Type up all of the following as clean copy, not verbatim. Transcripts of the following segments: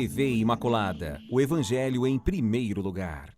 TV Imaculada, o Evangelho em primeiro lugar.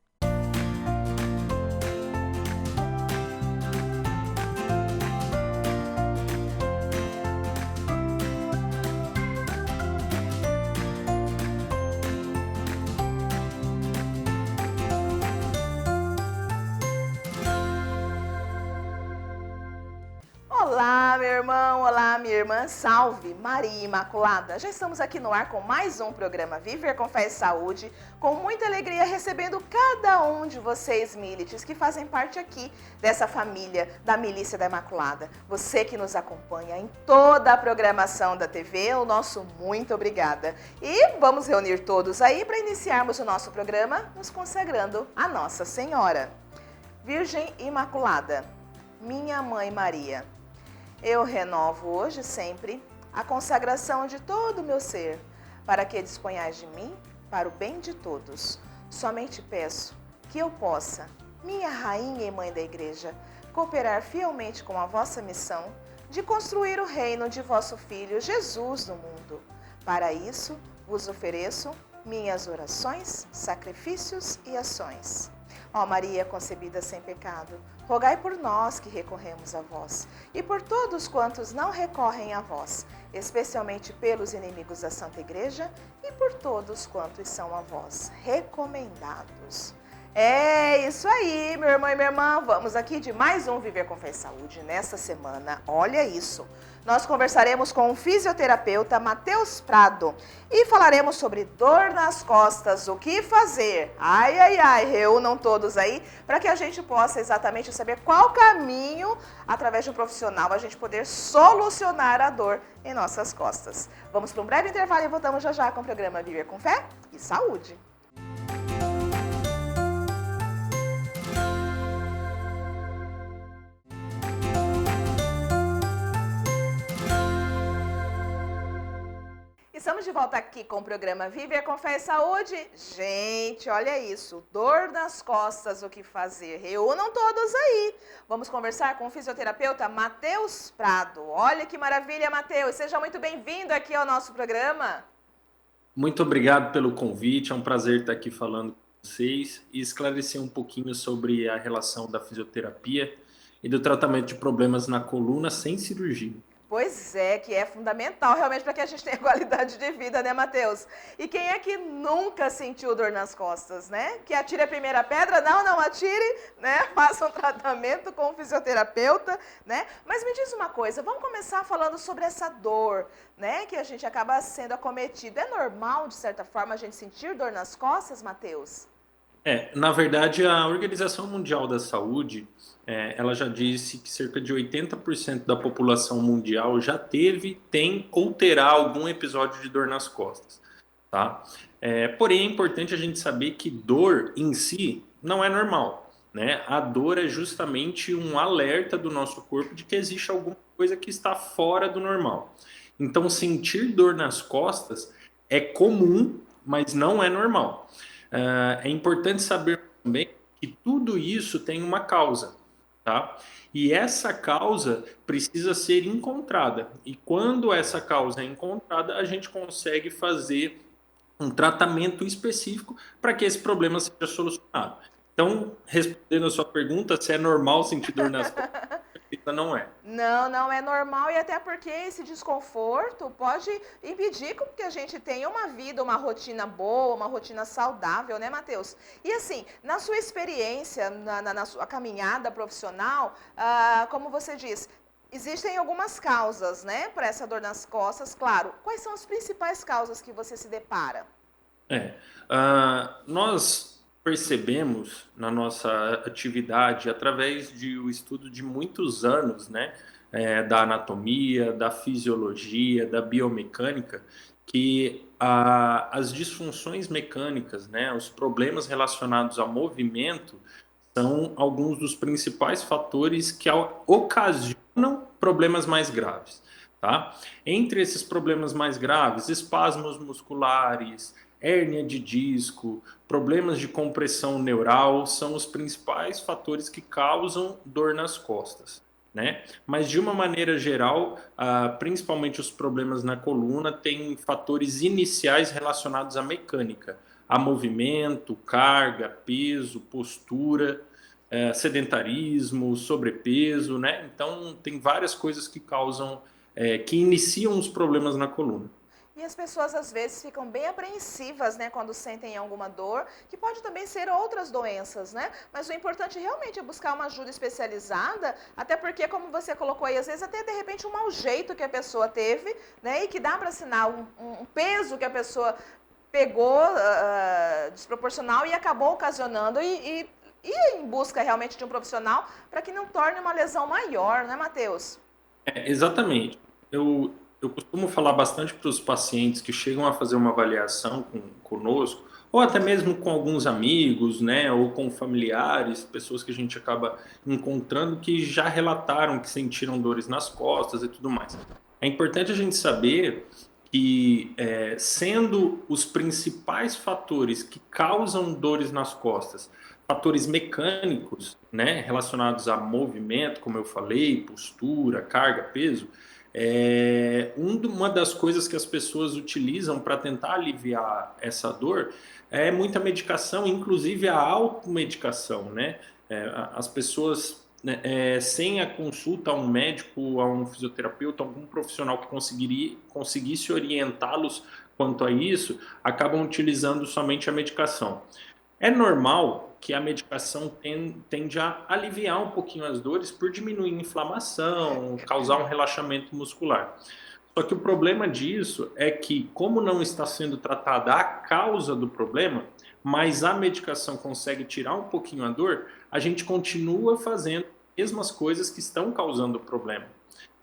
Olá, meu irmão, olá, minha irmã, salve, Maria Imaculada. Já estamos aqui no ar com mais um programa Viver com Fé e Saúde, com muita alegria recebendo cada um de vocês, milites, que fazem parte aqui dessa família da Milícia da Imaculada. Você que nos acompanha em toda a programação da TV, o nosso muito obrigada. E vamos reunir todos aí para iniciarmos o nosso programa nos consagrando a Nossa Senhora. Virgem Imaculada, minha Mãe Maria, eu renovo hoje e sempre a consagração de todo o meu ser, para que disponhais de mim para o bem de todos. Somente peço que eu possa, minha Rainha e Mãe da Igreja, cooperar fielmente com a vossa missão de construir o reino de vosso Filho Jesus no mundo. Para isso, vos ofereço minhas orações, sacrifícios e ações. Ó Maria concebida sem pecado, rogai por nós que recorremos a vós, e por todos quantos não recorrem a vós, especialmente pelos inimigos da Santa Igreja e por todos quantos são a vós recomendados. É isso aí, meu irmão e minha irmã, vamos aqui de mais um Viver com Fé e Saúde nessa semana. Olha isso, nós conversaremos com o fisioterapeuta Matheus Prado e falaremos sobre dor nas costas, o que fazer. Ai, ai, ai, reúnam todos aí para que a gente possa exatamente saber qual caminho, através de um profissional, a gente poder solucionar a dor em nossas costas. Vamos para um breve intervalo e voltamos já já com o programa Viver com Fé e Saúde. Estamos de volta aqui com o programa Viver com Fé e Saúde. Gente, olha isso, dor nas costas, o que fazer? Reúnam todos aí. Vamos conversar com o fisioterapeuta Matheus Prado. Olha que maravilha, Matheus. Seja muito bem-vindo aqui ao nosso programa. Muito obrigado pelo convite, é um prazer estar aqui falando com vocês e esclarecer um pouquinho sobre a relação da fisioterapia e do tratamento de problemas na coluna sem cirurgia. Pois é, que é fundamental realmente para que a gente tenha qualidade de vida, né, Matheus? E quem é que nunca sentiu dor nas costas, né? Que atire a primeira pedra? Não atire, né? Faça um tratamento com o fisioterapeuta, né? Mas me diz uma coisa, vamos começar falando sobre essa dor, né? Que a gente acaba sendo acometido. É normal, de certa forma, a gente sentir dor nas costas, Matheus? Na verdade, a Organização Mundial da Saúde, ela já disse que cerca de 80% da população mundial já teve, tem ou terá algum episódio de dor nas costas, tá? Porém, é importante a gente saber que dor em si não é normal, né? A dor é justamente um alerta do nosso corpo de que existe alguma coisa que está fora do normal. Então, sentir dor nas costas é comum, mas não é normal. É importante saber também que tudo isso tem uma causa, tá? E essa causa precisa ser encontrada. E quando essa causa é encontrada, a gente consegue fazer um tratamento específico para que esse problema seja solucionado. Então, respondendo a sua pergunta, se é normal sentir dor nas costas, não é. Não é normal, e até porque esse desconforto pode impedir que a gente tenha uma vida, uma rotina boa, uma rotina saudável, né, Matheus? E assim, na sua experiência, na sua caminhada profissional, como você diz, existem algumas causas, né, para essa dor nas costas, claro. Quais são as principais causas que você se depara? Nós percebemos na nossa atividade, através do estudo de muitos anos, né, da anatomia, da fisiologia, da biomecânica, que as disfunções mecânicas, né, os problemas relacionados ao movimento, são alguns dos principais fatores que ocasionam problemas mais graves, tá? Entre esses problemas mais graves, espasmos musculares, hérnia de disco, problemas de compressão neural são os principais fatores que causam dor nas costas. né? Mas de uma maneira geral, principalmente os problemas na coluna têm fatores iniciais relacionados à mecânica, a movimento, carga, peso, postura, sedentarismo, sobrepeso, né? Então tem várias coisas que causam, que iniciam os problemas na coluna. E as pessoas às vezes ficam bem apreensivas, né, quando sentem alguma dor, que pode também ser outras doenças, né? Mas o importante realmente é buscar uma ajuda especializada, até porque, como você colocou aí, às vezes até de repente um mau jeito que a pessoa teve, né, e que dá para assinar um peso que a pessoa pegou desproporcional e acabou ocasionando e ir em busca realmente de um profissional para que não torne uma lesão maior, né, Matheus? Exatamente. Eu costumo falar bastante para os pacientes que chegam a fazer uma avaliação conosco, ou até mesmo com alguns amigos, né, ou com familiares, pessoas que a gente acaba encontrando que já relataram que sentiram dores nas costas e tudo mais. É importante a gente saber que, sendo os principais fatores que causam dores nas costas, fatores mecânicos, né, relacionados a movimento, como eu falei, postura, carga, peso, uma das coisas que as pessoas utilizam para tentar aliviar essa dor é muita medicação, inclusive a automedicação, né? As pessoas, né, sem a consulta a um médico, a um fisioterapeuta, algum profissional que conseguisse orientá-los quanto a isso, acabam utilizando somente a medicação. É normal que a medicação tende a aliviar um pouquinho as dores por diminuir a inflamação, causar um relaxamento muscular. Só que o problema disso é que, como não está sendo tratada a causa do problema, mas a medicação consegue tirar um pouquinho a dor, a gente continua fazendo as mesmas coisas que estão causando o problema.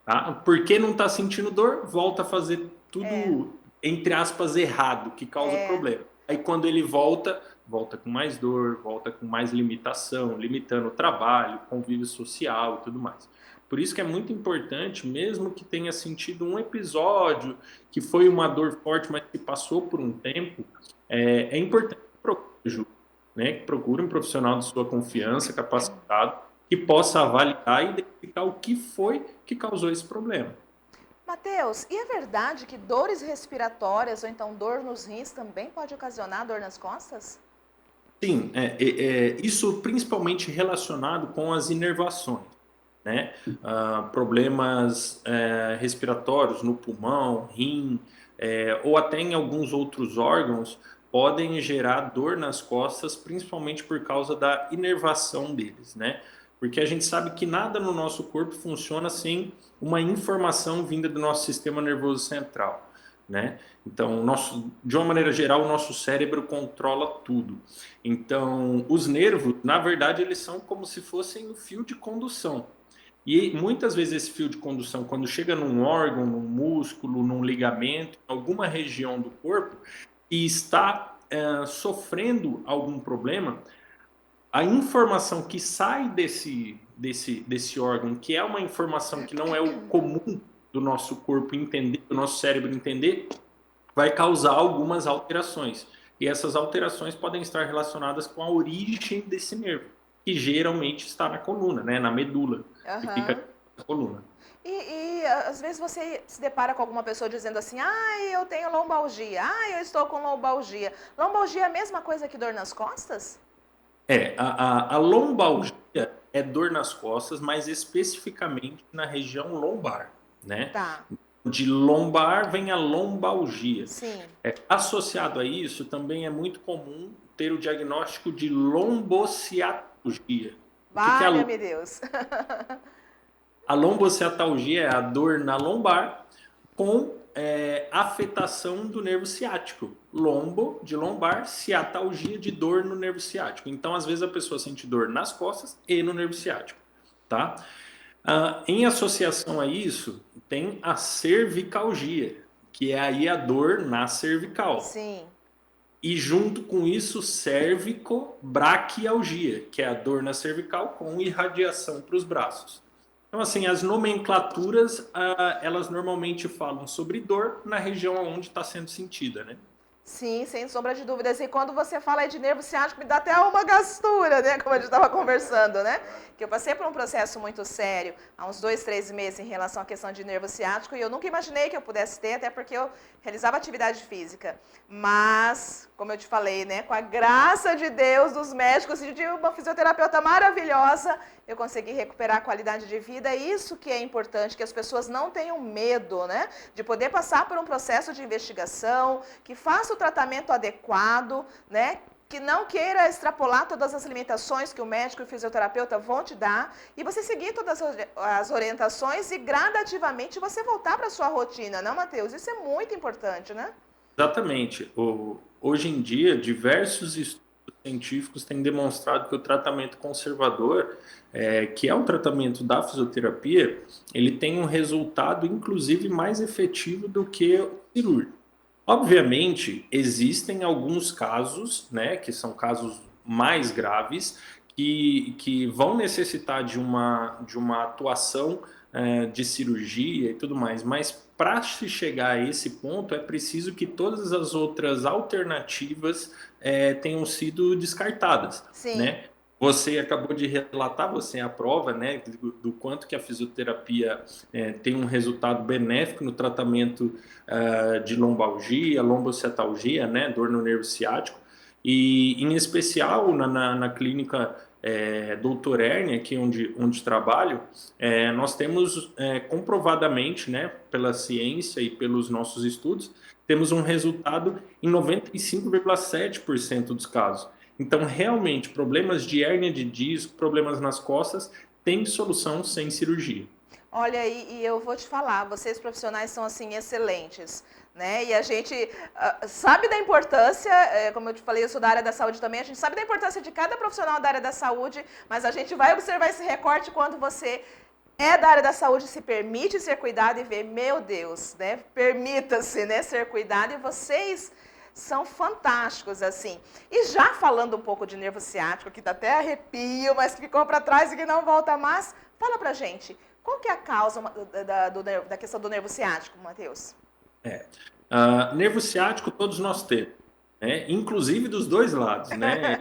Tá? Porque não está sentindo dor, volta a fazer tudo, entre aspas, errado, que causa o problema. Aí quando ele volta com mais dor, volta com mais limitação, limitando o trabalho, convívio social e tudo mais. Por isso que é muito importante, mesmo que tenha sentido um episódio que foi uma dor forte, mas que passou por um tempo, é importante que procure ajuda, né? Que procure um profissional de sua confiança, capacitado, que possa avaliar e identificar o que foi que causou esse problema. Matheus, e é verdade que dores respiratórias ou então dor nos rins também pode ocasionar dor nas costas? Sim, isso principalmente relacionado com as inervações, né? Problemas respiratórios no pulmão, rim, ou até em alguns outros órgãos podem gerar dor nas costas, principalmente por causa da inervação deles, né? Porque a gente sabe que nada no nosso corpo funciona sem uma informação vinda do nosso sistema nervoso central, né? Então, de uma maneira geral, o nosso cérebro controla tudo. Então, os nervos, na verdade, eles são como se fossem o fio de condução. E muitas vezes esse fio de condução, quando chega num órgão, num músculo, num ligamento, em alguma região do corpo, e está sofrendo algum problema, a informação que sai desse órgão, que é uma informação que não é o comum do nosso corpo entender, do nosso cérebro entender, vai causar algumas alterações. E essas alterações podem estar relacionadas com a origem desse nervo, que geralmente está na coluna, né, na medula, que fica na coluna. E às vezes você se depara com alguma pessoa dizendo assim, eu tenho lombalgia, eu estou com lombalgia. Lombalgia é a mesma coisa que dor nas costas? A lombalgia é dor nas costas, mas especificamente na região lombar, né? Tá. De lombar vem a lombalgia. Sim. Associado a isso, também é muito comum ter o diagnóstico de lombociatalgia. Valha-me Deus. A lombociatalgia é a dor na lombar com afetação do nervo ciático. Lombo, de lombar, ciatalgia, de dor no nervo ciático. Então, às vezes, a pessoa sente dor nas costas e no nervo ciático, tá? Em associação a isso, tem a cervicalgia, que é aí a dor na cervical. Sim. E junto com isso, cervicobraquialgia, que é a dor na cervical com irradiação para os braços. Então, assim, as nomenclaturas, elas normalmente falam sobre dor na região onde está sendo sentida, né? Sim, sem sombra de dúvidas. E quando você fala aí de nervo ciático, me dá até uma gastura, né? Como a gente estava conversando, né? Que eu passei por um processo muito sério há uns 2, 3 meses em relação à questão de nervo ciático e eu nunca imaginei que eu pudesse ter, até porque eu realizava atividade física. Mas, como eu te falei, né? Com a graça de Deus, dos médicos e de uma fisioterapeuta maravilhosa, eu consegui recuperar a qualidade de vida. E isso que é importante, que as pessoas não tenham medo, né? De poder passar por um processo de investigação, que faça o tratamento adequado, né? Que não queira extrapolar todas as limitações que o médico e o fisioterapeuta vão te dar e você seguir todas as orientações e gradativamente você voltar para a sua rotina, não, Matheus? Isso é muito importante, né? Exatamente. Hoje em dia, diversos estudos científicos têm demonstrado que o tratamento conservador, que é o tratamento da fisioterapia, ele tem um resultado, inclusive, mais efetivo do que o cirúrgico. Obviamente, existem alguns casos, né, que são casos mais graves, que vão necessitar de uma atuação de cirurgia e tudo mais, mas para se chegar a esse ponto é preciso que todas as outras alternativas tenham sido descartadas, Sim. né? Você acabou de relatar, você é a prova, né, do quanto que a fisioterapia tem um resultado benéfico no tratamento de lombalgia, lombocetalgia, né, dor no nervo ciático, e em especial na clínica Doutor Hernia, aqui onde trabalho, nós temos comprovadamente, né, pela ciência e pelos nossos estudos, temos um resultado em 95,7% dos casos. Então, realmente, problemas de hérnia de disco, problemas nas costas, têm solução sem cirurgia. Olha, e eu vou te falar, vocês profissionais são, assim, excelentes, né? E a gente sabe da importância, como eu te falei, eu sou da área da saúde também, a gente sabe da importância de cada profissional da área da saúde, mas a gente vai observar esse recorte quando você é da área da saúde, se permite ser cuidado e ver, meu Deus, né? Permita-se, né, ser cuidado e vocês são fantásticos, assim. E já falando um pouco de nervo ciático, que dá até arrepio, mas que ficou para trás e que não volta mais, fala pra gente, qual que é a causa da questão do nervo ciático, Matheus? Nervo ciático todos nós temos, né? Inclusive dos dois lados, né?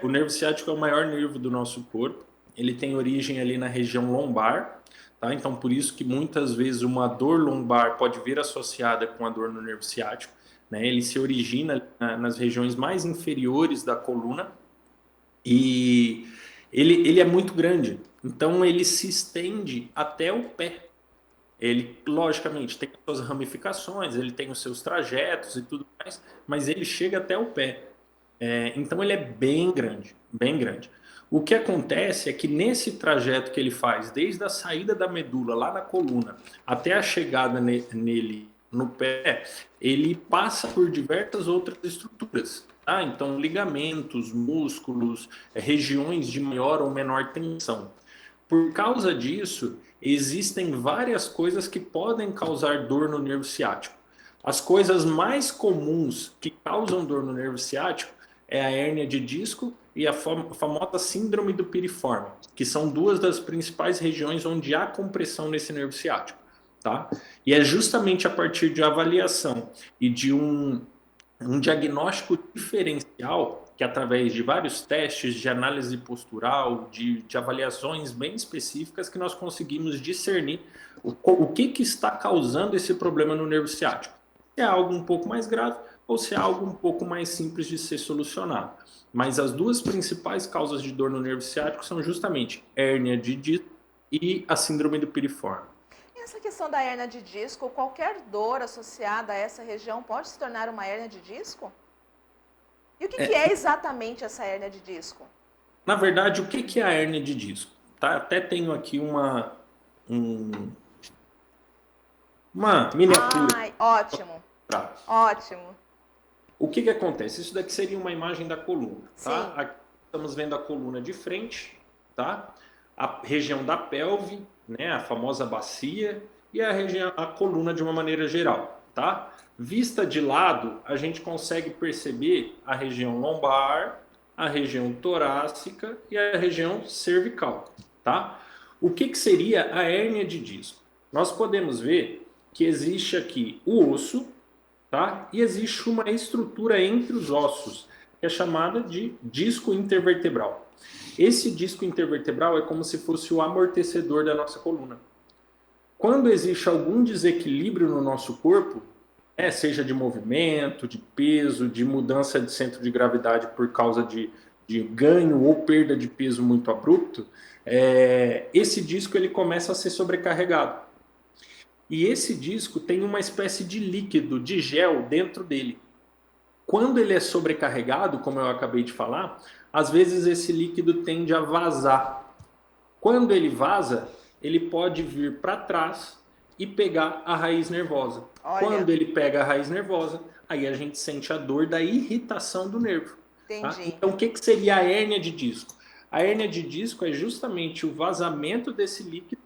O nervo ciático é o maior nervo do nosso corpo, ele tem origem ali na região lombar, tá? Então por isso que muitas vezes uma dor lombar pode vir associada com a dor no nervo ciático, né? Ele se origina nas regiões mais inferiores da coluna e ele é muito grande, então ele se estende até o pé. Ele, logicamente, tem as suas ramificações, ele tem os seus trajetos e tudo mais, mas ele chega até o pé. Então ele é bem grande, bem grande. O que acontece é que nesse trajeto que ele faz, desde a saída da medula lá na coluna até a chegada nele no pé, ele passa por diversas outras estruturas. Tá? Então, ligamentos, músculos, regiões de maior ou menor tensão. Por causa disso, existem várias coisas que podem causar dor no nervo ciático. As coisas mais comuns que causam dor no nervo ciático é a hérnia de disco e a famosa síndrome do piriforme, que são duas das principais regiões onde há compressão nesse nervo ciático. Tá? E é justamente a partir de avaliação e de um diagnóstico diferencial, que através de vários testes de análise postural, de avaliações bem específicas, que nós conseguimos discernir o que está causando esse problema no nervo ciático. Se é algo um pouco mais grave ou se é algo um pouco mais simples de ser solucionado. Mas as duas principais causas de dor no nervo ciático são justamente hérnia de disco e a síndrome do piriforme. Essa questão da hérnia de disco, qualquer dor associada a essa região pode se tornar uma hérnia de disco? E o que é exatamente essa hérnia de disco? Na verdade, o que é a hérnia de disco? Tá? Até tenho aqui uma miniatura. Ai, ótimo. Tá. Ótimo. O que acontece? Isso daqui seria uma imagem da coluna. Tá? Sim. Aqui estamos vendo a coluna de frente, tá? A região da pelve, né? A famosa bacia, e a coluna de uma maneira geral. Tá? Vista de lado, a gente consegue perceber a região lombar, a região torácica e a região cervical. Tá? O que seria a hérnia de disco? Nós podemos ver que existe aqui o osso, tá? E existe uma estrutura entre os ossos, que é chamada de disco intervertebral. Esse disco intervertebral é como se fosse o amortecedor da nossa coluna. Quando existe algum desequilíbrio no nosso corpo, seja de movimento, de peso, de mudança de centro de gravidade por causa de ganho ou perda de peso muito abrupto, esse disco ele começa a ser sobrecarregado. E esse disco tem uma espécie de líquido, de gel dentro dele. Quando ele é sobrecarregado, como eu acabei de falar, às vezes esse líquido tende a vazar. Quando ele vaza, ele pode vir para trás e pegar a raiz nervosa. Olha. Quando ele pega a raiz nervosa, aí a gente sente a dor da irritação do nervo. Entendi. Tá? Então, o que seria a hérnia de disco? A hérnia de disco é justamente o vazamento desse líquido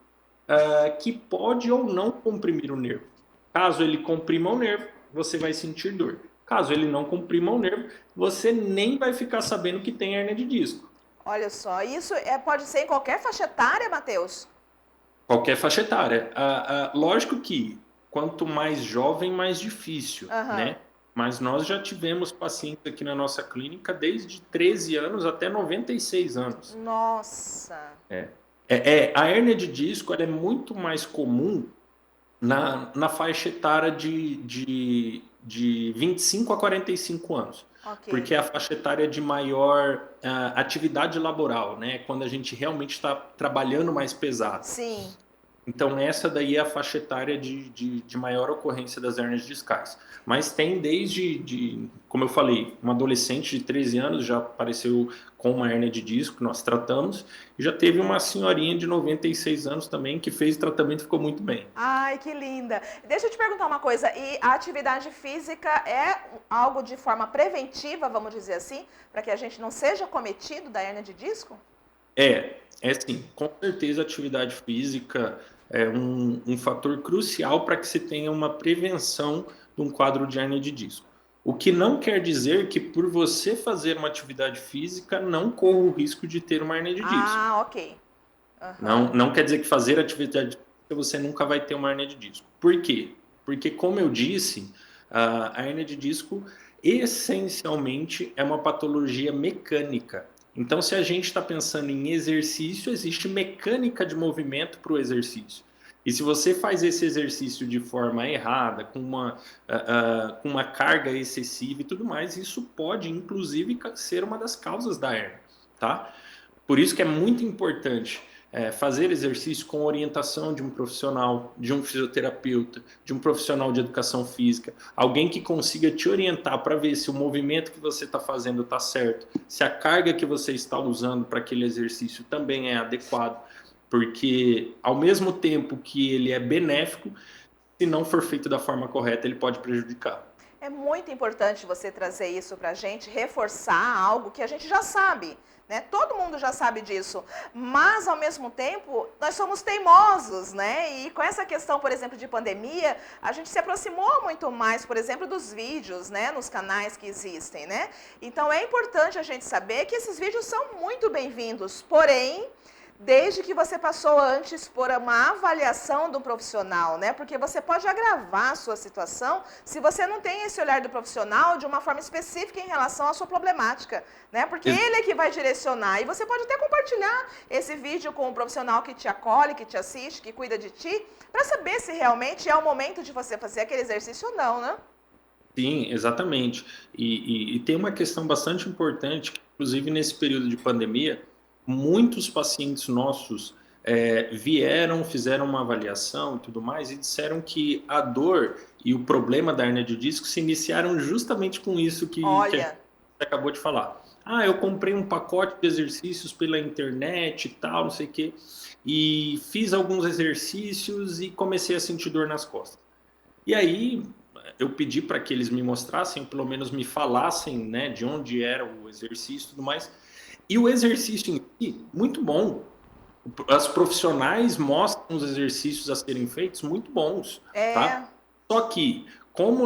que pode ou não comprimir o nervo. Caso ele comprima o nervo, você vai sentir dor. Caso ele não comprima o nervo, você nem vai ficar sabendo que tem hérnia de disco. Olha só, isso pode ser em qualquer faixa etária, Matheus? Qualquer faixa etária. Lógico que quanto mais jovem, mais difícil, né? Mas nós já tivemos pacientes aqui na nossa clínica desde 13 anos até 96 anos. Nossa! A hérnia de disco ela é muito mais comum na faixa etária de 25 a 45 anos. Okay. Porque é a faixa etária de maior atividade laboral, né? Quando a gente realmente está trabalhando mais pesado. Sim. Então, essa daí é a faixa etária de maior ocorrência das hérnias discais. Mas tem desde, como eu falei, um adolescente de 13 anos já apareceu com uma hérnia de disco, que nós tratamos, e já teve uma senhorinha de 96 anos também que fez o tratamento e ficou muito bem. Ai, que linda! Deixa eu te perguntar uma coisa, e a atividade física é algo de forma preventiva, vamos dizer assim, para que a gente não seja cometido da hérnia de disco? É sim, com certeza a atividade física é um fator crucial para que se tenha uma prevenção de um quadro de hérnia de disco. O que não quer dizer que por você fazer uma atividade física não corra o risco de ter uma hérnia de disco. Ah, ok. Não quer dizer que fazer atividade física você nunca vai ter uma hérnia de disco. Por quê? Porque, como eu disse, a hérnia de disco essencialmente é uma patologia mecânica. Então, se a gente está pensando em exercício, existe mecânica de movimento para o exercício. E se você faz esse exercício de forma errada, com uma carga excessiva e tudo mais, isso pode, inclusive, ser uma das causas da hérnia, tá? Por isso que é muito importante fazer exercício com orientação de um profissional, de um fisioterapeuta, de um profissional de educação física, alguém que consiga te orientar para ver se o movimento que você está fazendo está certo, se a carga que você está usando para aquele exercício também é adequado, porque ao mesmo tempo que ele é benéfico, se não for feito da forma correta, ele pode prejudicar. É muito importante você trazer isso para a gente, reforçar algo que a gente já sabe, né? Todo mundo já sabe disso, mas ao mesmo tempo nós somos teimosos, né? E com essa questão, por exemplo, de pandemia, a gente se aproximou muito mais, por exemplo, dos vídeos, né? Nos canais que existem, né? Então é importante a gente saber que esses vídeos são muito bem-vindos, porém, desde que você passou antes por uma avaliação do profissional, né? Porque você pode agravar a sua situação se você não tem esse olhar do profissional de uma forma específica em relação à sua problemática, né? Porque ele é que vai direcionar. E você pode até compartilhar esse vídeo com um profissional que te acolhe, que te assiste, que cuida de ti, para saber se realmente é o momento de você fazer aquele exercício ou não, né? Sim, exatamente. E tem uma questão bastante importante, que, inclusive nesse período de pandemia, muitos pacientes nossos vieram, fizeram uma avaliação e tudo mais e disseram que a dor e o problema da hérnia de disco se iniciaram justamente com isso que a gente acabou de falar. Eu comprei um pacote de exercícios pela internet e tal, não sei o quê, e fiz alguns exercícios e comecei a sentir dor nas costas. E aí eu pedi para que eles me mostrassem, pelo menos me falassem, né, de onde era o exercício e tudo mais. E o exercício em si, muito bom. As profissionais mostram os exercícios a serem feitos muito bons. Tá? Só que, como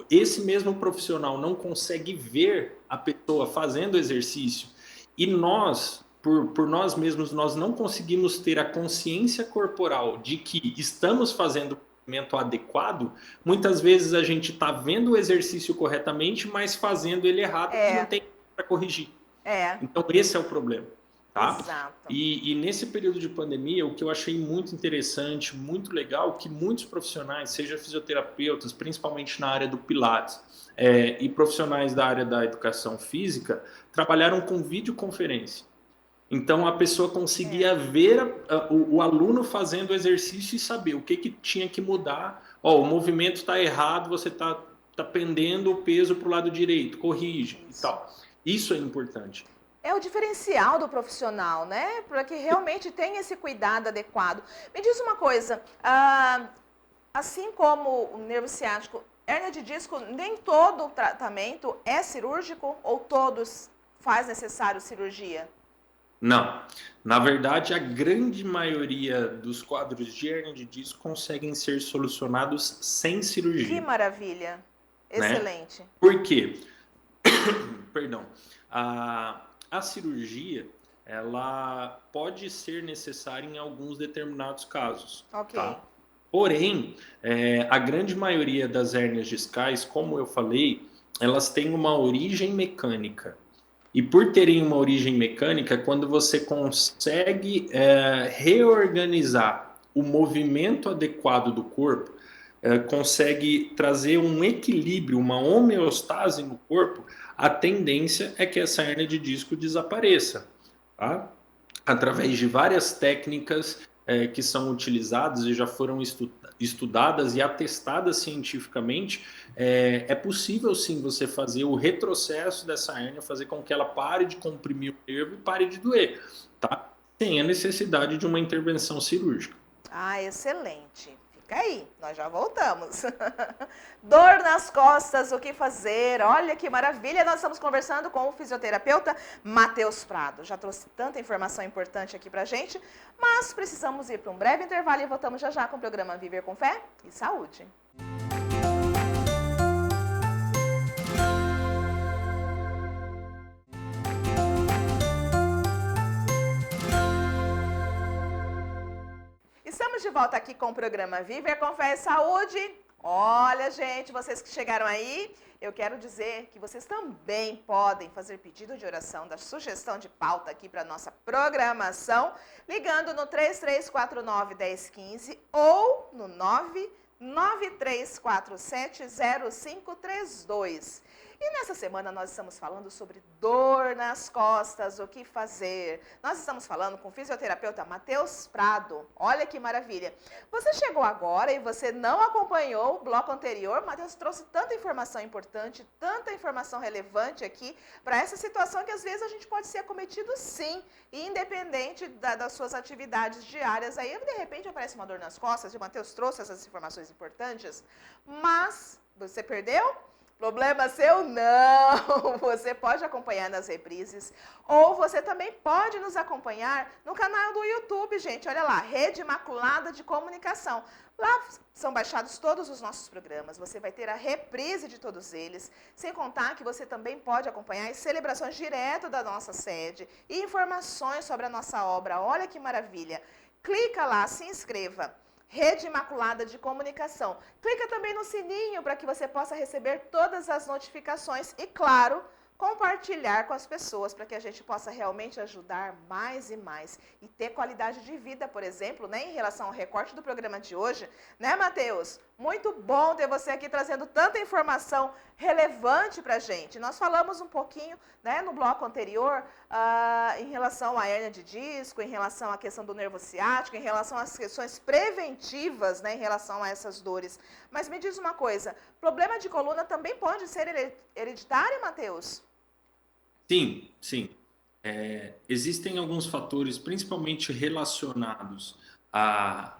esse mesmo profissional não consegue ver a pessoa fazendo o exercício e nós, por nós mesmos, nós não conseguimos ter a consciência corporal de que estamos fazendo movimento adequado, muitas vezes a gente está vendo o exercício corretamente, mas fazendo ele errado e não tem para corrigir. Então, esse é o problema. Tá? Exato. E nesse período de pandemia, o que eu achei muito interessante, muito legal, que muitos profissionais, seja fisioterapeutas, principalmente na área do Pilates, e profissionais da área da educação física, trabalharam com videoconferência. Então, a pessoa conseguia ver o aluno fazendo o exercício e saber o que tinha que mudar. O movimento está errado, você está pendendo o peso para o lado direito, corrige e tal. Isso é importante. É o diferencial do profissional, né? Para que realmente tenha esse cuidado adequado. Me diz uma coisa, assim como o nervo ciático, hérnia de disco, nem todo tratamento é cirúrgico ou todos faz necessário cirurgia? Não. Na verdade, a grande maioria dos quadros de hérnia de disco conseguem ser solucionados sem cirurgia. Que maravilha. Excelente. Né? Por quê? Perdão. A cirurgia, ela pode ser necessária em alguns determinados casos. Ok. Tá? Porém, a grande maioria das hérnias discais, como eu falei, elas têm uma origem mecânica. E por terem uma origem mecânica, quando você consegue reorganizar o movimento adequado do corpo, consegue trazer um equilíbrio, uma homeostase no corpo, a tendência é que essa hérnia de disco desapareça, tá? Através de várias técnicas que são utilizadas e já foram estudadas e atestadas cientificamente, é possível sim você fazer o retrocesso dessa hérnia, fazer com que ela pare de comprimir o nervo e pare de doer, tá? Sem a necessidade de uma intervenção cirúrgica. Excelente. Fica aí, nós já voltamos. Dor nas costas, o que fazer? Olha que maravilha, nós estamos conversando com o fisioterapeuta Matheus Prado. Já trouxe tanta informação importante aqui pra gente, mas precisamos ir para um breve intervalo e voltamos já já com o programa Viver com Fé e Saúde. Estamos de volta aqui com o programa Viver com Fé e Saúde. Olha, gente, vocês que chegaram aí, eu quero dizer que vocês também podem fazer pedido de oração, da sugestão de pauta aqui para nossa programação, ligando no 3349-1015 ou no 993470532. E nessa semana nós estamos falando sobre dor nas costas, o que fazer. Nós estamos falando com o fisioterapeuta Matheus Prado. Olha que maravilha. Você chegou agora e você não acompanhou o bloco anterior. O Matheus trouxe tanta informação importante, tanta informação relevante aqui para essa situação que às vezes a gente pode ser acometido sim, independente das suas atividades diárias. Aí de repente aparece uma dor nas costas e o Matheus trouxe essas informações importantes, mas você perdeu? Problema seu? Não! Você pode acompanhar nas reprises ou você também pode nos acompanhar no canal do YouTube, gente. Olha lá, Rede Imaculada de Comunicação. Lá são baixados todos os nossos programas. Você vai ter a reprise de todos eles, sem contar que você também pode acompanhar as celebrações direto da nossa sede e informações sobre a nossa obra. Olha que maravilha! Clica lá, se inscreva. Rede Imaculada de Comunicação. Clica também no sininho para que você possa receber todas as notificações e, claro, compartilhar com as pessoas para que a gente possa realmente ajudar mais e mais e ter qualidade de vida, por exemplo, né, em relação ao recorte do programa de hoje, né, Matheus? Muito bom ter você aqui trazendo tanta informação relevante para a gente. Nós falamos um pouquinho, né, no bloco anterior em relação à hérnia de disco, em relação à questão do nervo ciático, em relação às questões preventivas, né, em relação a essas dores. Mas me diz uma coisa, problema de coluna também pode ser hereditário, Matheus? Sim, sim. Existem alguns fatores, principalmente relacionados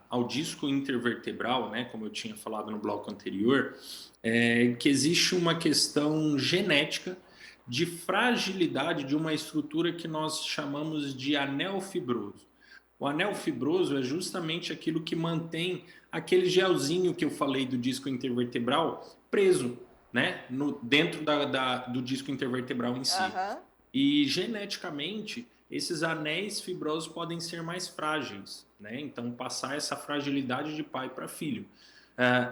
ao disco intervertebral, né, como eu tinha falado no bloco anterior, que existe uma questão genética de fragilidade de uma estrutura que nós chamamos de anel fibroso. O anel fibroso é justamente aquilo que mantém aquele gelzinho que eu falei do disco intervertebral preso, né, dentro do disco intervertebral em si. Uhum. E geneticamente, esses anéis fibrosos podem ser mais frágeis, né? Então, passar essa fragilidade de pai para filho.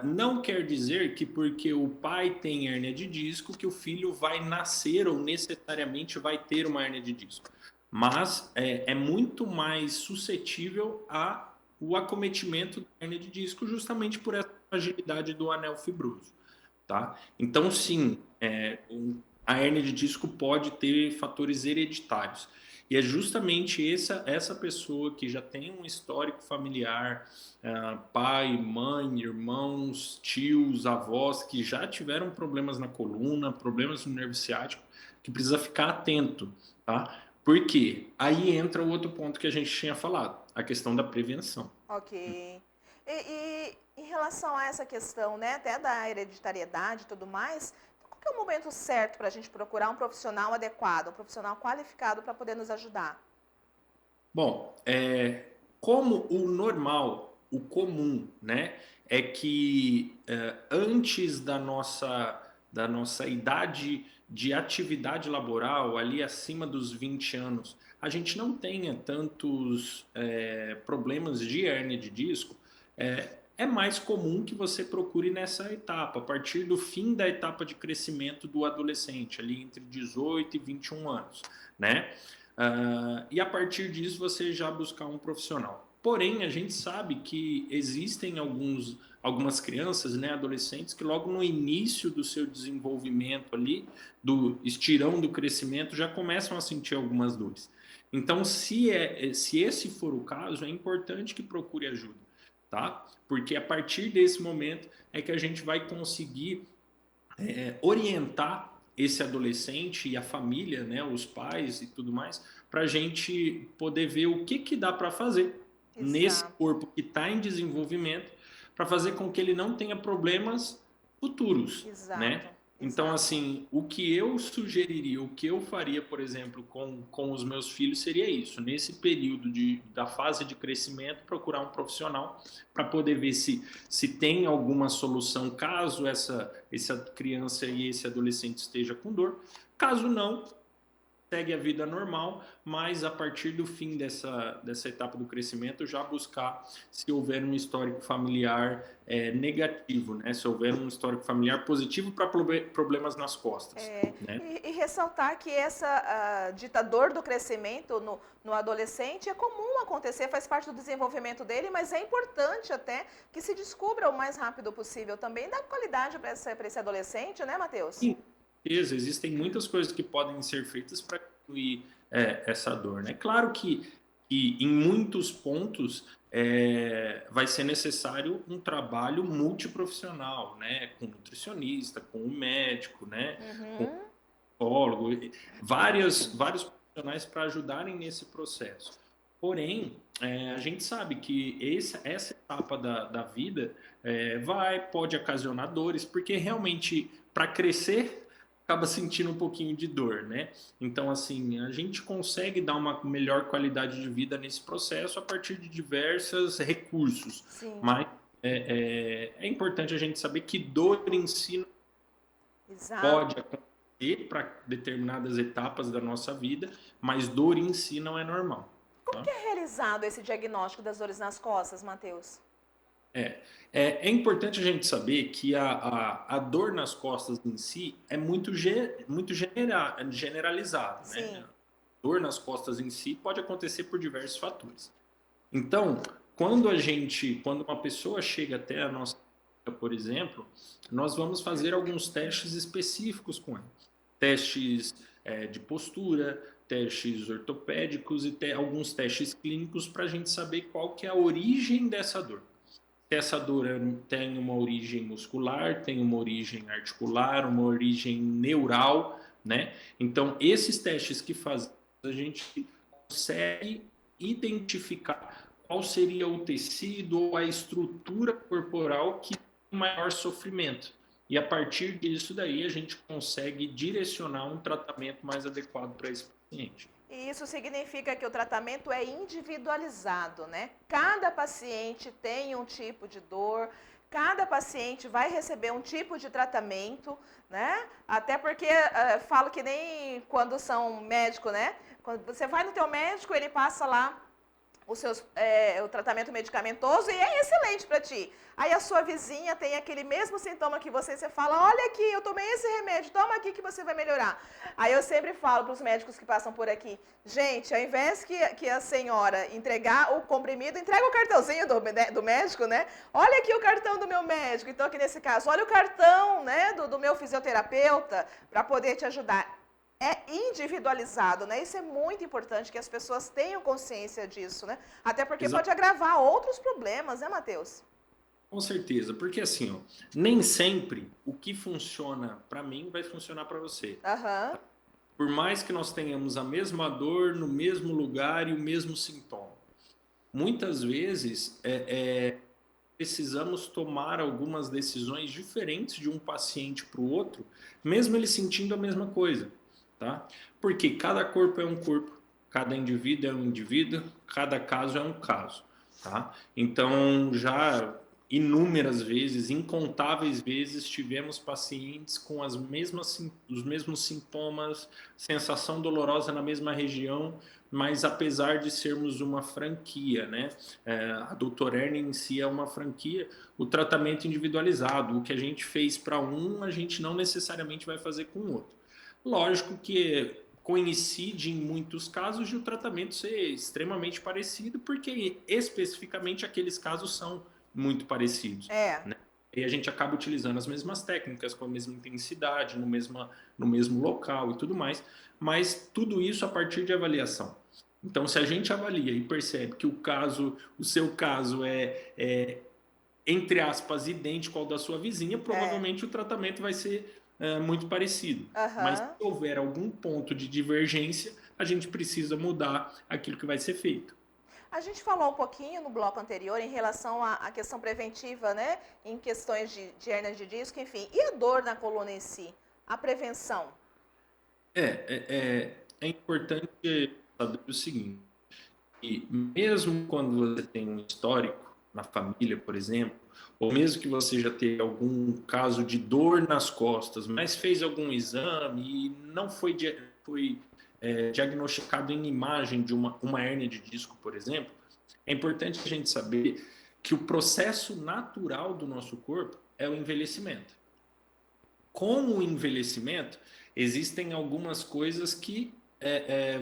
Não quer dizer que porque o pai tem hérnia de disco, que o filho vai nascer ou necessariamente vai ter uma hérnia de disco. Mas é muito mais suscetível ao acometimento da hérnia de disco justamente por essa fragilidade do anel fibroso. Tá? Então, sim, a hérnia de disco pode ter fatores hereditários. E é justamente essa pessoa que já tem um histórico familiar, pai, mãe, irmãos, tios, avós, que já tiveram problemas na coluna, problemas no nervo ciático, que precisa ficar atento, tá? Porque aí entra o outro ponto que a gente tinha falado, a questão da prevenção. Ok. E em relação a essa questão, né, até da hereditariedade e tudo mais, qual que é o momento certo para a gente procurar um profissional adequado, um profissional qualificado para poder nos ajudar? Bom, como o normal, o comum, né, é que antes da nossa idade de atividade laboral, ali acima dos 20 anos, a gente não tenha tantos problemas de hérnia de disco, é mais comum que você procure nessa etapa, a partir do fim da etapa de crescimento do adolescente, ali entre 18 e 21 anos, né? E a partir disso você já buscar um profissional. Porém, a gente sabe que existem algumas crianças, né, adolescentes, que logo no início do seu desenvolvimento ali, do estirão do crescimento, já começam a sentir algumas dores. Então, se esse for o caso, é importante que procure ajuda, tá? Porque a partir desse momento é que a gente vai conseguir orientar esse adolescente e a família, né, os pais e tudo mais, para a gente poder ver o que dá para fazer nesse corpo que está em desenvolvimento, para fazer com que ele não tenha problemas futuros, né? Então, assim, o que eu sugeriria, o que eu faria, por exemplo, com os meus filhos seria isso. Nesse período da fase de crescimento, procurar um profissional para poder ver se tem alguma solução caso essa criança e esse adolescente esteja com dor. Caso não, segue a vida normal, mas a partir do fim dessa etapa do crescimento, já buscar se houver um histórico familiar negativo, né? Se houver um histórico familiar positivo para problemas nas costas. Né? E ressaltar que essa dita dor do crescimento no adolescente é comum acontecer, faz parte do desenvolvimento dele, mas é importante até que se descubra o mais rápido possível também, dá qualidade para esse adolescente, né, Matheus? Sim. Existem muitas coisas que podem ser feitas para diminuir essa dor, né? Claro que em muitos pontos vai ser necessário um trabalho multiprofissional, né? Com nutricionista, com um médico, né? Com um psicólogo, vários profissionais para ajudarem nesse processo. Porém, a gente sabe que essa etapa da vida pode ocasionar dores, porque realmente para crescer acaba sentindo um pouquinho de dor, né? Então, assim, a gente consegue dar uma melhor qualidade de vida nesse processo a partir de diversos recursos. Sim. Mas é importante a gente saber que dor em si pode acontecer para determinadas etapas da nossa vida, mas dor em si não é normal. Como que é realizado esse diagnóstico das dores nas costas, Matheus? É importante a gente saber que a dor nas costas em si é muito generalizada, né? A dor nas costas em si pode acontecer por diversos fatores. Então, quando uma pessoa chega até a nossa, por exemplo, nós vamos fazer alguns testes específicos com ela. Testes de postura, testes ortopédicos e alguns testes clínicos para a gente saber qual que é a origem dessa dor. Essa dor tem uma origem muscular, tem uma origem articular, uma origem neural, né? Então, esses testes que fazemos, a gente consegue identificar qual seria o tecido ou a estrutura corporal que tem maior sofrimento. E a partir disso daí, a gente consegue direcionar um tratamento mais adequado para esse paciente. E isso significa que o tratamento é individualizado, né? Cada paciente tem um tipo de dor, cada paciente vai receber um tipo de tratamento, né? Até porque falo que nem quando são médicos, né? Quando você vai no teu médico, ele passa lá o tratamento medicamentoso e é excelente para ti. Aí a sua vizinha tem aquele mesmo sintoma que você fala, olha aqui, eu tomei esse remédio, toma aqui que você vai melhorar. Aí eu sempre falo para os médicos que passam por aqui, gente, ao invés que a senhora entregar o comprimido, entrega o cartãozinho do médico, né? Olha aqui o cartão do meu médico, então aqui nesse caso, olha o cartão, né, do meu fisioterapeuta para poder te ajudar. É individualizado, né? Isso é muito importante que as pessoas tenham consciência disso, né? Até porque pode agravar outros problemas, né, Matheus? Com certeza, porque assim, ó, nem sempre o que funciona para mim vai funcionar para você. Uhum. Por mais que nós tenhamos a mesma dor no mesmo lugar e o mesmo sintoma. Muitas vezes precisamos tomar algumas decisões diferentes de um paciente para o outro, mesmo ele sentindo a mesma coisa. Tá? Porque cada corpo é um corpo, cada indivíduo é um indivíduo, cada caso é um caso. Tá? Então, já inúmeras vezes, incontáveis vezes, tivemos pacientes com os mesmos sintomas, sensação dolorosa na mesma região, mas apesar de sermos uma franquia, né? A Dr. Ernie em si é uma franquia, o tratamento individualizado, o que a gente fez para um, a gente não necessariamente vai fazer com o outro. Lógico que coincide em muitos casos de o tratamento ser extremamente parecido, porque especificamente aqueles casos são muito parecidos. Né? E a gente acaba utilizando as mesmas técnicas, com a mesma intensidade, no mesmo local e tudo mais, mas tudo isso a partir de avaliação. Então, se a gente avalia e percebe que o seu caso é entre aspas, idêntico ao da sua vizinha, provavelmente o tratamento vai ser muito parecido. Mas se houver algum ponto de divergência, a gente precisa mudar aquilo que vai ser feito. A gente falou um pouquinho no bloco anterior em relação à questão preventiva, né? Em questões de hérnia de disco, enfim. E a dor na coluna em si? A prevenção? É importante saber o seguinte, que mesmo quando você tem um histórico na família, por exemplo, ou mesmo que você já tenha algum caso de dor nas costas, mas fez algum exame e não foi diagnosticado em imagem de uma hérnia de disco, por exemplo, é importante a gente saber que o processo natural do nosso corpo é o envelhecimento. Com o envelhecimento, existem algumas coisas que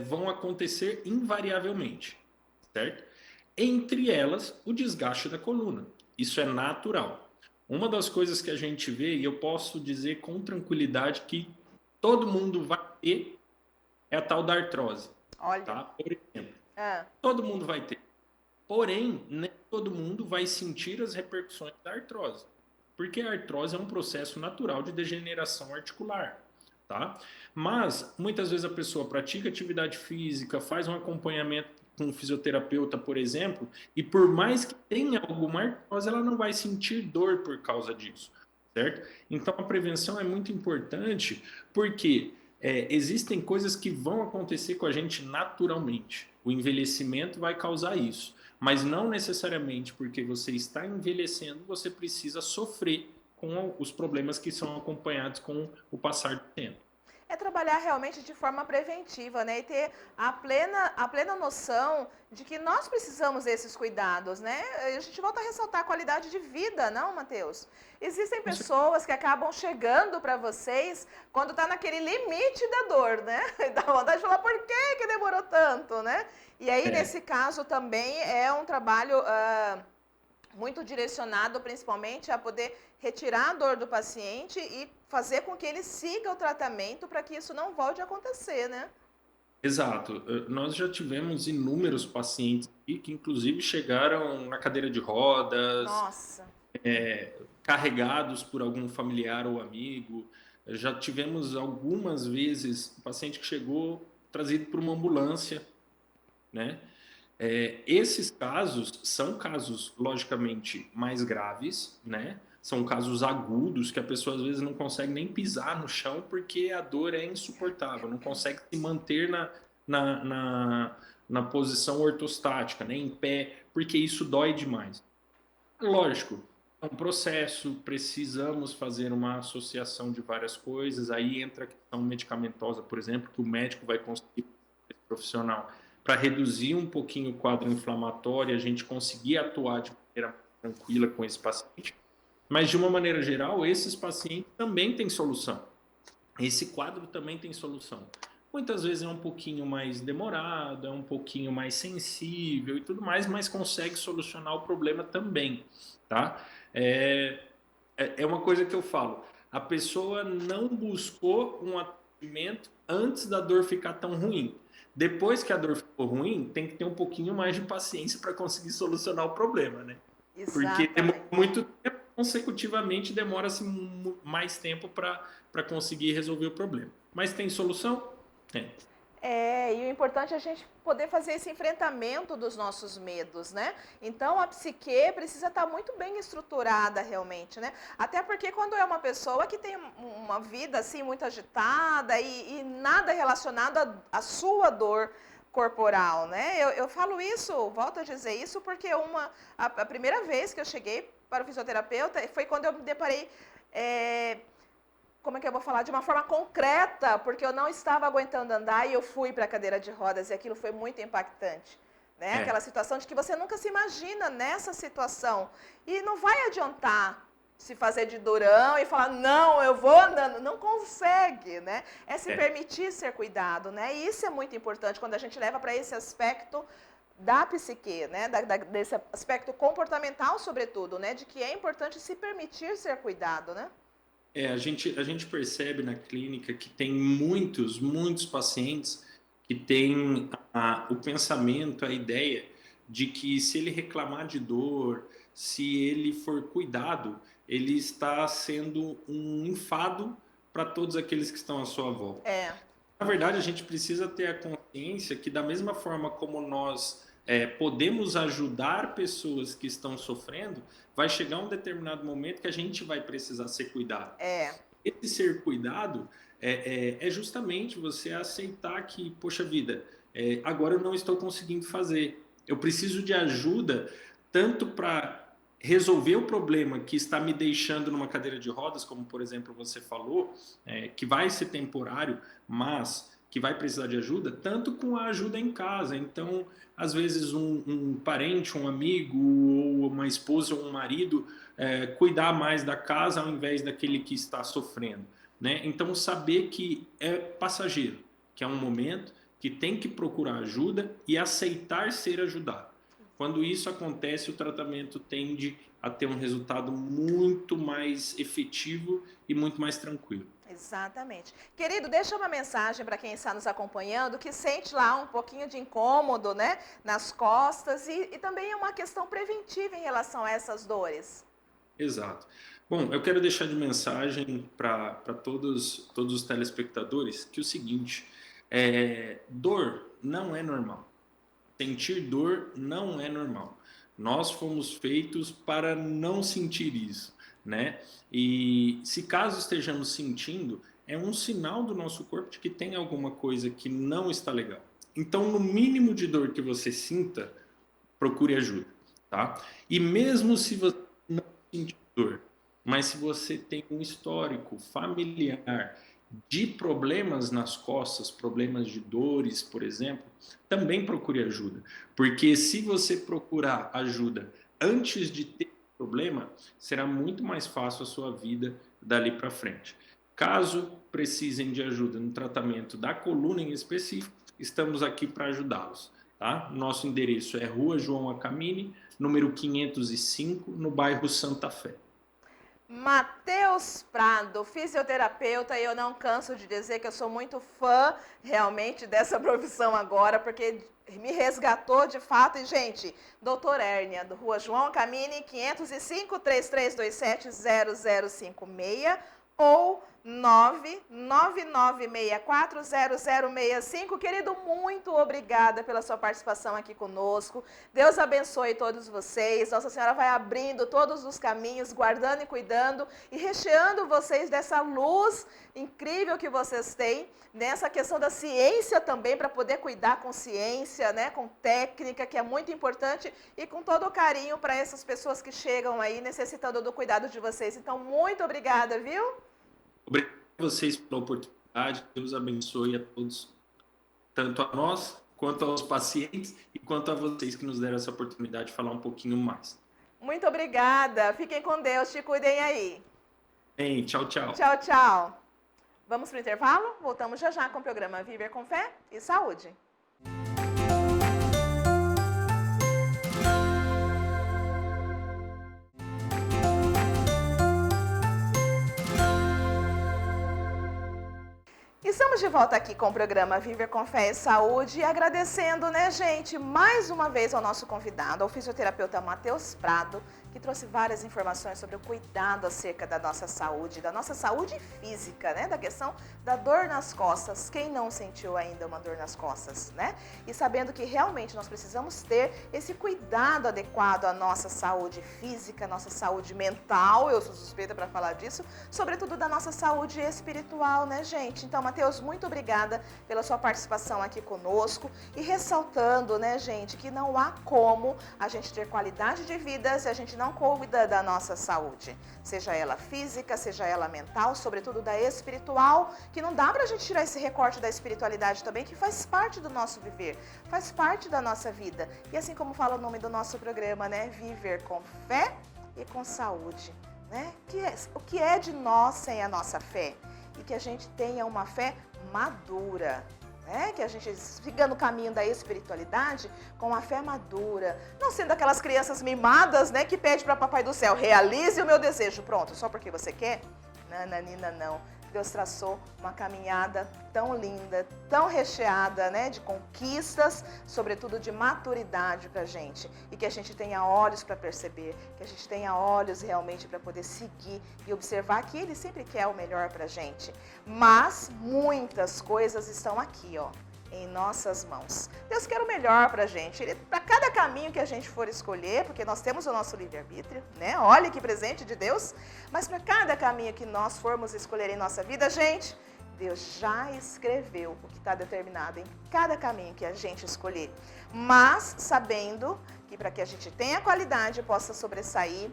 vão acontecer invariavelmente, certo? Entre elas, o desgaste da coluna. Isso é natural. Uma das coisas que a gente vê, e eu posso dizer com tranquilidade que todo mundo vai ter, é a tal da artrose. Olha. Tá? Por exemplo, todo mundo vai ter. Porém, nem todo mundo vai sentir as repercussões da artrose. Porque a artrose é um processo natural de degeneração articular. Tá? Mas, muitas vezes a pessoa pratica atividade física, faz um acompanhamento com um fisioterapeuta, por exemplo, e por mais que tenha alguma artrose, ela não vai sentir dor por causa disso, certo? Então, a prevenção é muito importante porque existem coisas que vão acontecer com a gente naturalmente. O envelhecimento vai causar isso, mas não necessariamente porque você está envelhecendo, você precisa sofrer com os problemas que são acompanhados com o passar do tempo. É trabalhar realmente de forma preventiva, né? E ter a plena noção de que nós precisamos desses cuidados, né? A gente volta a ressaltar a qualidade de vida, não, Matheus? Existem pessoas que acabam chegando para vocês quando está naquele limite da dor, né? Dá vontade de falar, por que demorou tanto, né? E aí, nesse caso, também é um trabalho muito direcionado principalmente a poder retirar a dor do paciente e fazer com que ele siga o tratamento para que isso não volte a acontecer, né? Exato. Nós já tivemos inúmeros pacientes que inclusive chegaram na cadeira de rodas, carregados por algum familiar ou amigo. Já tivemos algumas vezes o paciente que chegou trazido por uma ambulância, né? Esses casos são casos, logicamente, mais graves, né? São casos agudos que a pessoa, às vezes, não consegue nem pisar no chão porque a dor é insuportável, não consegue se manter na posição ortostática, né? Em pé, porque isso dói demais. Lógico, é um processo, precisamos fazer uma associação de várias coisas, aí entra a questão medicamentosa, por exemplo, que o médico vai conseguir, esse profissional para reduzir um pouquinho o quadro inflamatório, a gente conseguir atuar de maneira tranquila com esse paciente. Mas, de uma maneira geral, esses pacientes também têm solução. Esse quadro também tem solução. Muitas vezes é um pouquinho mais demorado, é um pouquinho mais sensível e tudo mais, mas consegue solucionar o problema também, tá? É uma coisa que eu falo. A pessoa não buscou um atendimento antes da dor ficar tão ruim. Depois que a dor ficou ruim, tem que ter um pouquinho mais de paciência para conseguir solucionar o problema, né? Porque demora muito tempo, consecutivamente demora-se mais tempo para conseguir resolver o problema. Mas tem solução? E o importante é a gente poder fazer esse enfrentamento dos nossos medos, né? Então, a psique precisa estar muito bem estruturada realmente, né? Até porque quando é uma pessoa que tem uma vida, assim, muito agitada e nada relacionado à sua dor corporal, né? Eu falo isso, volto a dizer isso, porque a primeira vez que eu cheguei para o fisioterapeuta foi quando eu me deparei... como é que eu vou falar? De uma forma concreta, porque eu não estava aguentando andar e eu fui para a cadeira de rodas e aquilo foi muito impactante. Né? Aquela situação de que você nunca se imagina nessa situação. E não vai adiantar se fazer de durão e falar, não, eu vou andando. Não consegue, né? É se permitir ser cuidado, né? E isso é muito importante quando a gente leva para esse aspecto da psique, né? Desse aspecto comportamental, sobretudo, né? De que é importante se permitir ser cuidado, né? A gente percebe na clínica que tem muitos pacientes que têm o pensamento, a ideia de que se ele reclamar de dor, se ele for cuidado, ele está sendo um enfado para todos aqueles que estão à sua volta. Na verdade, a gente precisa ter a consciência que da mesma forma como nós podemos ajudar pessoas que estão sofrendo, vai chegar um determinado momento que a gente vai precisar ser cuidado. Esse ser cuidado é justamente você aceitar que, poxa vida, agora eu não estou conseguindo fazer. Eu preciso de ajuda tanto para resolver o problema que está me deixando numa cadeira de rodas, como por exemplo você falou, que vai ser temporário, mas que vai precisar de ajuda, tanto com a ajuda em casa. Então, às vezes um parente, um amigo, ou uma esposa ou um marido cuidar mais da casa ao invés daquele que está sofrendo, né? Então, saber que é passageiro, que é um momento que tem que procurar ajuda e aceitar ser ajudado. Quando isso acontece, o tratamento tende a ter um resultado muito mais efetivo e muito mais tranquilo. Exatamente. Querido, deixa uma mensagem para quem está nos acompanhando, que sente lá um pouquinho de incômodo, né, nas costas e também é uma questão preventiva em relação a essas dores. Exato. Bom, eu quero deixar de mensagem para todos os telespectadores que o seguinte, dor não é normal. Sentir dor não é normal. Nós fomos feitos para não sentir isso, né? E se caso estejamos sentindo, é um sinal do nosso corpo de que tem alguma coisa que não está legal. Então, no mínimo de dor que você sinta, procure ajuda, tá? E mesmo se você não sentir dor, mas se você tem um histórico familiar de problemas nas costas, problemas de dores, por exemplo, também procure ajuda. Porque se você procurar ajuda antes de ter problema, será muito mais fácil a sua vida dali para frente. Caso precisem de ajuda no tratamento da coluna em específico, estamos aqui para ajudá-los. Tá? Nosso endereço é Rua João Acamini, número 505, no bairro Santa Fé. Matheus Prado, fisioterapeuta, e eu não canso de dizer que eu sou muito fã realmente dessa profissão agora, porque me resgatou de fato. E, gente, doutor Hérnia, do Rua João Acamini, 505-3327-0056 ou 999640065. Querido, muito obrigada pela sua participação aqui conosco. Deus abençoe todos vocês. Nossa Senhora vai abrindo todos os caminhos, guardando e cuidando e recheando vocês dessa luz incrível que vocês têm, nessa questão da ciência também, para poder cuidar com ciência, né, com técnica, que é muito importante, e com todo o carinho para essas pessoas que chegam aí necessitando do cuidado de vocês. Então, muito obrigada, viu? Obrigado a vocês pela oportunidade. Deus abençoe a todos, tanto a nós quanto aos pacientes e quanto a vocês que nos deram essa oportunidade de falar um pouquinho mais. Muito obrigada. Fiquem com Deus. Te cuidem aí. Bem, tchau, tchau. Tchau, tchau. Vamos para o intervalo? Voltamos já já com o programa Viver com Fé e Saúde. Estamos de volta aqui com o programa Viver com Fé e Saúde e agradecendo, né, gente, mais uma vez ao nosso convidado, ao fisioterapeuta Matheus Prado, que trouxe várias informações sobre o cuidado acerca da nossa saúde física, né, da questão da dor nas costas. Quem não sentiu ainda uma dor nas costas, né? E sabendo que realmente nós precisamos ter esse cuidado adequado à nossa saúde física, nossa saúde mental, eu sou suspeita para falar disso, sobretudo da nossa saúde espiritual, né, gente? Então, Matheus, muito obrigada pela sua participação aqui conosco e ressaltando, né, gente, que não há como a gente ter qualidade de vida se a gente não cuida da nossa saúde, seja ela física, seja ela mental, sobretudo da espiritual, que não dá pra gente tirar esse recorte da espiritualidade também, que faz parte do nosso viver, faz parte da nossa vida. E assim como fala o nome do nosso programa, né, Viver com Fé e com Saúde, né? O que é de nós sem a nossa fé? E que a gente tenha uma fé madura, né? Que a gente siga no caminho da espiritualidade com a fé madura, não sendo aquelas crianças mimadas, né, que pede para Papai do Céu, realize o meu desejo, pronto, só porque você quer? Nananina, não. Deus traçou uma caminhada tão linda, tão recheada, né, de conquistas, sobretudo de maturidade para a gente. E que a gente tenha olhos para perceber, que a gente tenha olhos realmente para poder seguir e observar que Ele sempre quer o melhor para a gente. Mas muitas coisas estão aqui, ó, em nossas mãos. Deus quer o melhor para a gente. Para cada caminho que a gente for escolher, porque nós temos o nosso livre-arbítrio, né? Olha que presente de Deus. Mas para cada caminho que nós formos escolher em nossa vida, gente, Deus já escreveu o que está determinado em cada caminho que a gente escolher. Mas sabendo que para que a gente tenha qualidade e possa sobressair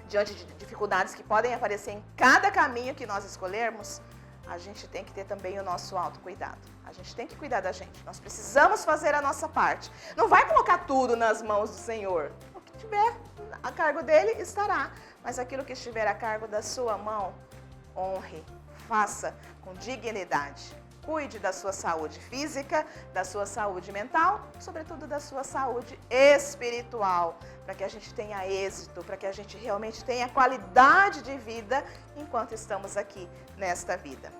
diante de dificuldades que podem aparecer em cada caminho que nós escolhermos, a gente tem que ter também o nosso autocuidado. A gente tem que cuidar da gente. Nós precisamos fazer a nossa parte. Não vai colocar tudo nas mãos do Senhor. O que tiver a cargo dele estará. Mas aquilo que estiver a cargo da sua mão, honre, faça com dignidade. Cuide da sua saúde física, da sua saúde mental, sobretudo da sua saúde espiritual, para que a gente tenha êxito, para que a gente realmente tenha qualidade de vida enquanto estamos aqui nesta vida.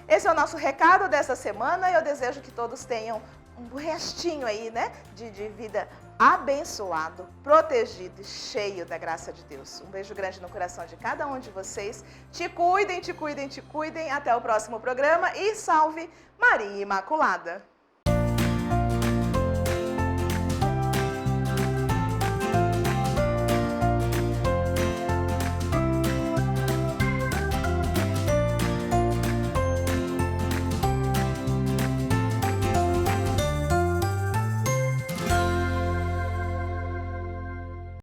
Esse é o nosso recado dessa semana e eu desejo que todos tenham um restinho aí, né, de vida abençoado, protegido e cheio da graça de Deus. Um beijo grande no coração de cada um de vocês. Te cuidem, te cuidem, te cuidem. Até o próximo programa e salve Maria Imaculada!